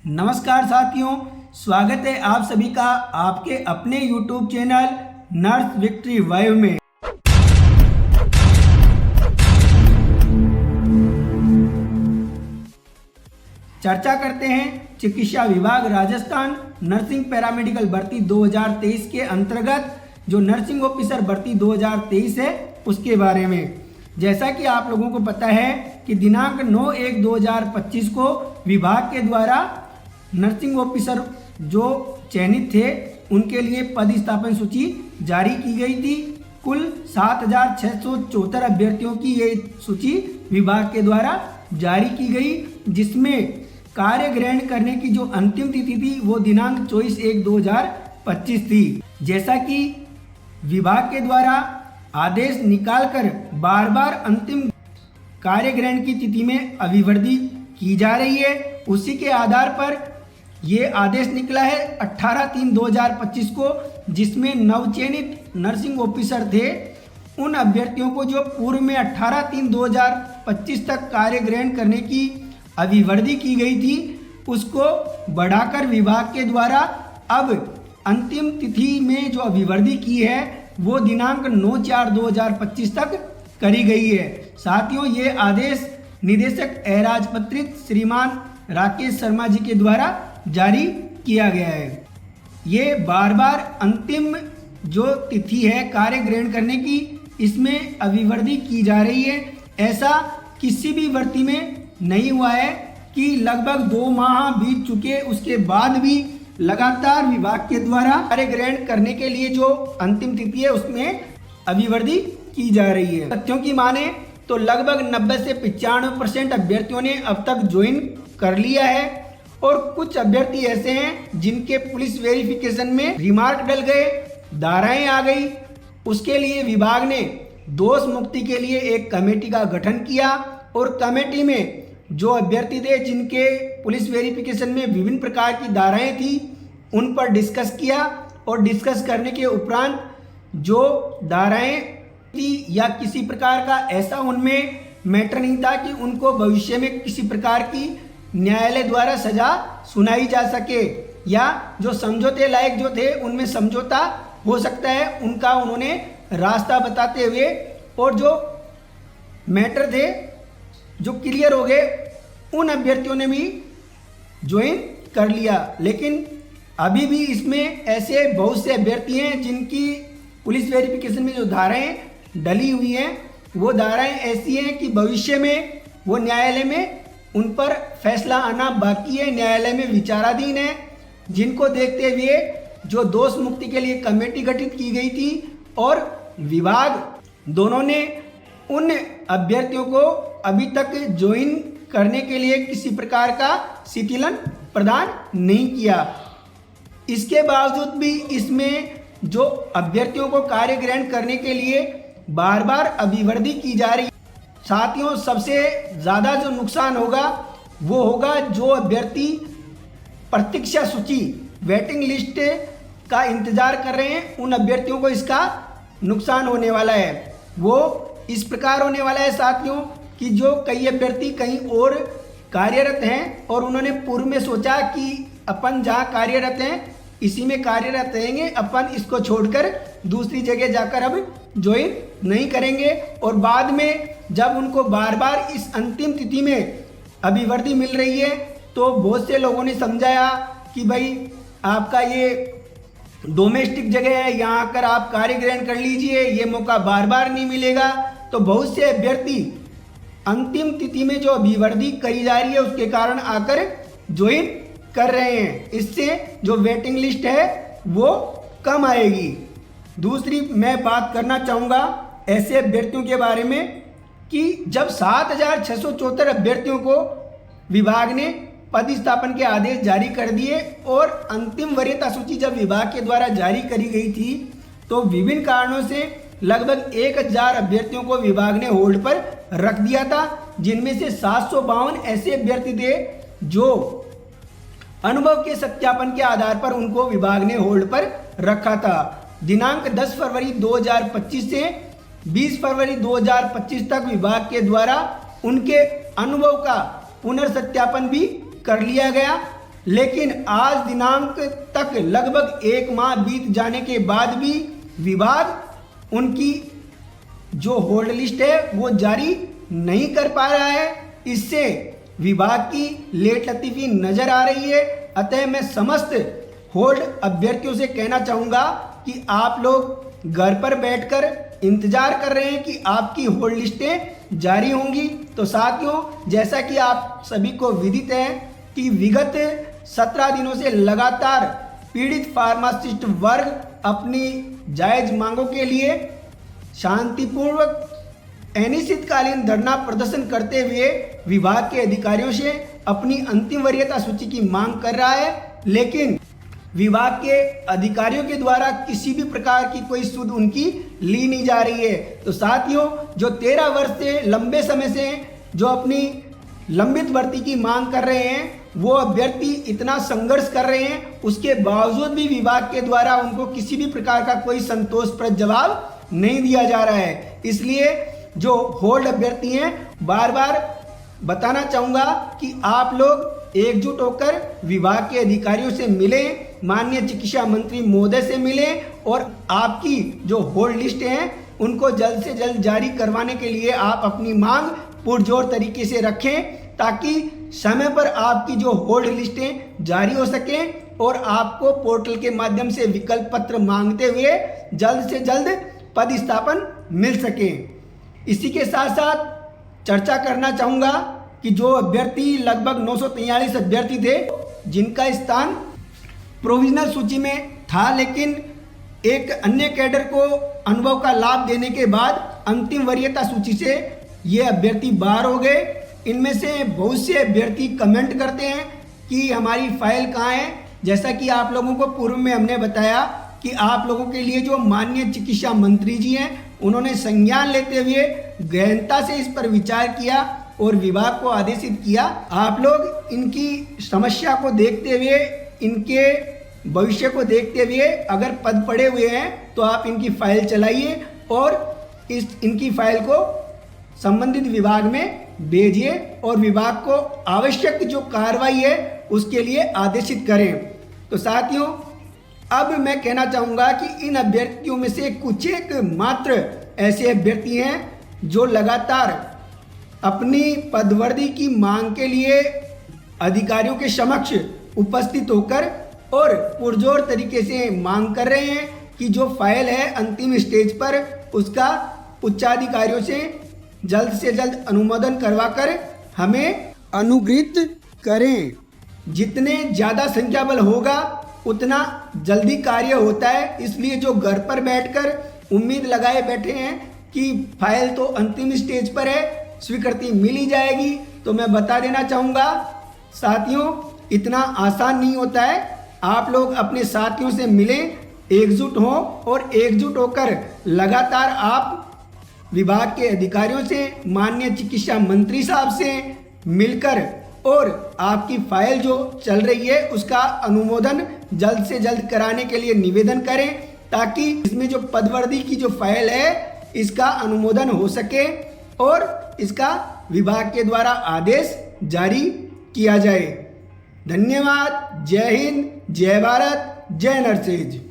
नमस्कार साथियों, स्वागत है आप सभी का आपके अपने YouTube चैनल नर्स विक्ट्री वाइव में। चर्चा करते हैं चिकित्सा विभाग राजस्थान नर्सिंग पैरामेडिकल भर्ती 2023 के अंतर्गत जो नर्सिंग ऑफिसर भर्ती 2023 है उसके बारे में। जैसा कि आप लोगों को पता है कि दिनांक 9/1/2025 को विभाग के द्वारा नर्सिंग ऑफिसर जो चयनित थे उनके लिए पद स्थापन सूची जारी की गई थी। कुल 7,674 अभ्यर्थियों की ये सूची विभाग के द्वारा जारी की गई, जिसमें कार्य ग्रहण करने की जो अंतिम तिथि थी वो दिनांक 24/1/2025 थी। जैसा कि विभाग के द्वारा आदेश निकालकर बार बार अंतिम कार्य ग्रहण की तिथि में अभिवृद्धि की जा रही है, उसी के आधार पर ये आदेश निकला है 18/3/2025 को, जिसमें नवचयनित नर्सिंग ऑफिसर थे उन अभ्यर्थियों को जो पूर्व में 18/3/2025 तक कार्य ग्रहण करने की अभिवृद्धि की गई थी उसको बढ़ाकर विभाग के द्वारा अब अंतिम तिथि में जो अभिवृद्धि की है वो दिनांक 9/4/2025 तक करी गई है। साथियों, ये आदेश निदेशक अराजपत्रित श्रीमान राकेश शर्मा जी के द्वारा जारी किया गया है। ये बार बार अंतिम जो तिथि है कार्य ग्रहण करने की, इसमें अभिवृद्धि की जा रही है। ऐसा किसी भी भर्ती में नहीं हुआ है कि लगभग 2 माह बीत चुके उसके बाद भी लगातार विभाग के द्वारा कार्य ग्रहण करने के लिए जो अंतिम तिथि है उसमें अभिवृद्धि की जा रही है। तथ्यों की माने तो लगभग 90 से 95% अभ्यर्थियों ने अब तक ज्वाइन कर लिया है और कुछ अभ्यर्थी ऐसे हैं जिनके पुलिस वेरिफिकेशन में रिमार्क डल गए, धाराएं आ गई। उसके लिए विभाग ने दोष मुक्ति के लिए एक कमेटी का गठन किया और कमेटी में जो अभ्यर्थी थे जिनके पुलिस वेरिफिकेशन में विभिन्न प्रकार की धाराएं थी उन पर डिस्कस किया और डिस्कस करने के उपरांत जो धाराएं थी या किसी प्रकार का ऐसा उनमें मैटर नहीं था कि उनको भविष्य में किसी प्रकार की न्यायालय द्वारा सजा सुनाई जा सके या जो समझौते लायक जो थे उनमें समझौता हो सकता है, उनका उन्होंने रास्ता बताते हुए और जो मैटर थे जो क्लियर हो गए उन अभ्यर्थियों ने भी ज्वाइन कर लिया। लेकिन अभी भी इसमें ऐसे बहुत से अभ्यर्थी हैं जिनकी पुलिस वेरिफिकेशन में जो धाराएं डली हुई हैं वो धाराएं ऐसी हैं कि भविष्य में वो न्यायालय में उन पर फैसला आना बाकी है, न्यायालय में विचाराधीन है, जिनको देखते हुए जो दोष मुक्ति के लिए कमेटी गठित की गई थी और विभाग दोनों ने उन अभ्यर्थियों को अभी तक ज्वाइन करने के लिए किसी प्रकार का शिथिलन प्रदान नहीं किया। इसके बावजूद भी इसमें जो अभ्यर्थियों को कार्य ग्रहण करने के लिए बार बार अभिवृद्धि की जा रही है। साथियों, सबसे ज़्यादा जो नुकसान होगा वो होगा जो अभ्यर्थी प्रतीक्षा सूची वेटिंग लिस्ट का इंतजार कर रहे हैं, उन अभ्यर्थियों को इसका नुकसान होने वाला है। वो इस प्रकार होने वाला है साथियों कि जो कई अभ्यर्थी कहीं और कार्यरत हैं और उन्होंने पूर्व में सोचा कि अपन जहाँ कार्यरत हैं इसी में कार्यरत रहेंगे, अपन इसको छोड़कर दूसरी जगह जाकर अब ज्वाइन नहीं करेंगे, और बाद में जब उनको बार बार इस अंतिम तिथि में अभिवृद्धि मिल रही है तो बहुत से लोगों ने समझाया कि भाई आपका ये डोमेस्टिक जगह है, यहाँ आकर आप कार्य ग्रहण कर लीजिए, ये मौका बार बार नहीं मिलेगा। तो बहुत से अभ्यर्थी अंतिम तिथि में जो अभिवृद्धि करी जा रही है उसके कारण आकर ज्वाइन कर रहे हैं। इससे जो वेटिंग लिस्ट है वो कम आएगी। दूसरी मैं बात करना चाहूँगा ऐसे अभ्यर्थियों के बारे में कि जब 7,674 अभ्यर्थियों को विभाग ने पद स्थापन के आदेश जारी कर दिए और अंतिम वरीयता सूची जब विभाग के द्वारा जारी करी गई थी तो विभिन्न कारणों से लगभग 1,000 अभ्यर्थियों को विभाग ने होल्ड पर रख दिया था, जिनमें से 752 ऐसे अभ्यर्थी थे जो अनुभव के सत्यापन के आधार पर उनको विभाग ने होल्ड पर रखा था। दिनांक 10 फरवरी 2025 से 20 फरवरी 2025 तक विभाग के द्वारा उनके अनुभव का पुनर्सत्यापन भी कर लिया गया। लेकिन आज दिनांक तक लगभग 1 माह बीत जाने के बाद भी विभाग उनकी जो होल्ड लिस्ट है वो जारी नहीं कर पा रहा है। इससे विभाग की लेट लतीफ़ी नजर आ रही है। अतः मैं समस्त होल्ड अभ्यर्थियों से कहना चाहूँगा कि आप लोग घर पर बैठकर इंतजार कर रहे हैं कि आपकी होल्ड लिस्टें जारी होंगी। तो साथियों, जैसा कि आप सभी को विदित है कि विगत 17 दिनों से लगातार पीड़ित फार्मासिस्ट वर्ग अपनी जायज मांगों के लिए शांतिपूर्वक अनिश्चितकालीन धरना प्रदर्शन करते हुए विभाग के अधिकारियों से अपनी अंतिम वरीयता सूची की मांग कर रहा है, लेकिन विभाग के अधिकारियों के द्वारा किसी भी प्रकार की कोई सुध उनकी ली नहीं जा रही है। तो साथियों, जो 13 वर्ष से लंबे समय से जो अपनी लंबित भर्ती की मांग कर रहे हैं, वो अभ्यर्थी इतना संघर्ष कर रहे हैं, उसके बावजूद भी विभाग के द्वारा उनको किसी भी प्रकार का कोई संतोषप्रद जवाब नहीं दिया जा रहा है। इसलिए जो होल्ड अभ्यर्थी हैं, बार बार बताना चाहूँगा कि आप लोग एकजुट होकर विभाग के अधिकारियों से मिलें, माननीय चिकित्सा मंत्री महोदय से मिलें और आपकी जो होल्ड लिस्ट हैं उनको जल्द से जल्द जारी करवाने के लिए आप अपनी मांग पुरजोर तरीके से रखें, ताकि समय पर आपकी जो होल्ड लिस्टें जारी हो सकें और आपको पोर्टल के माध्यम से विकल्प पत्र मांगते हुए जल्द से जल्द पदस्थापन मिल सके। इसी के साथ साथ चर्चा करना चाहूँगा कि जो अभ्यर्थी लगभग 943 अभ्यर्थी थे जिनका स्थान प्रोविजनल सूची में था, लेकिन एक अन्य कैडर को अनुभव का लाभ देने के बाद अंतिम वरीयता सूची से ये अभ्यर्थी बाहर हो गए। इनमें से बहुत से अभ्यर्थी कमेंट करते हैं कि हमारी फाइल कहाँ है। जैसा कि आप लोगों को पूर्व में हमने बताया कि आप लोगों के लिए जो माननीय चिकित्सा मंत्री जी हैं, उन्होंने संज्ञान लेते हुए गहनता से इस पर विचार किया और विभाग को आदेशित किया। आप लोग इनकी समस्या को देखते हुए, इनके भविष्य को देखते हुए अगर पद पड़े हुए हैं तो आप इनकी फाइल चलाइए और इनकी फाइल को संबंधित विभाग में भेजिए और विभाग को आवश्यक जो कार्रवाई है उसके लिए आदेशित करें। तो साथियों, अब मैं कहना चाहूँगा कि इन अभ्यर्थियों में से कुछ एक मात्र ऐसे अभ्यर्थी हैं जो लगातार अपनी पदवर्दी की मांग के लिए अधिकारियों के समक्ष उपस्थित होकर और पुरजोर तरीके से मांग कर रहे हैं कि जो फाइल है अंतिम स्टेज पर उसका उच्चाधिकारियों से जल्द अनुमोदन करवाकर हमें अनुगृहीत करें। जितने ज़्यादा संख्या बल होगा उतना जल्दी कार्य होता है। इसलिए जो घर पर बैठकर उम्मीद लगाए बैठे हैं कि फाइल तो अंतिम स्टेज पर है, स्वीकृति मिल ही जाएगी, तो मैं बता देना चाहूँगा साथियों, इतना आसान नहीं होता है। आप लोग अपने साथियों से मिलें, एकजुट हों और एकजुट होकर लगातार आप विभाग के अधिकारियों से, माननीय चिकित्सा मंत्री साहब से मिलकर और आपकी फाइल जो चल रही है उसका अनुमोदन जल्द से जल्द कराने के लिए निवेदन करें, ताकि इसमें जो पदवर्दी की जो फाइल है इसका अनुमोदन हो सके और इसका विभाग के द्वारा आदेश जारी किया जाए। धन्यवाद। जय हिंद, जय भारत, जय नरसेज।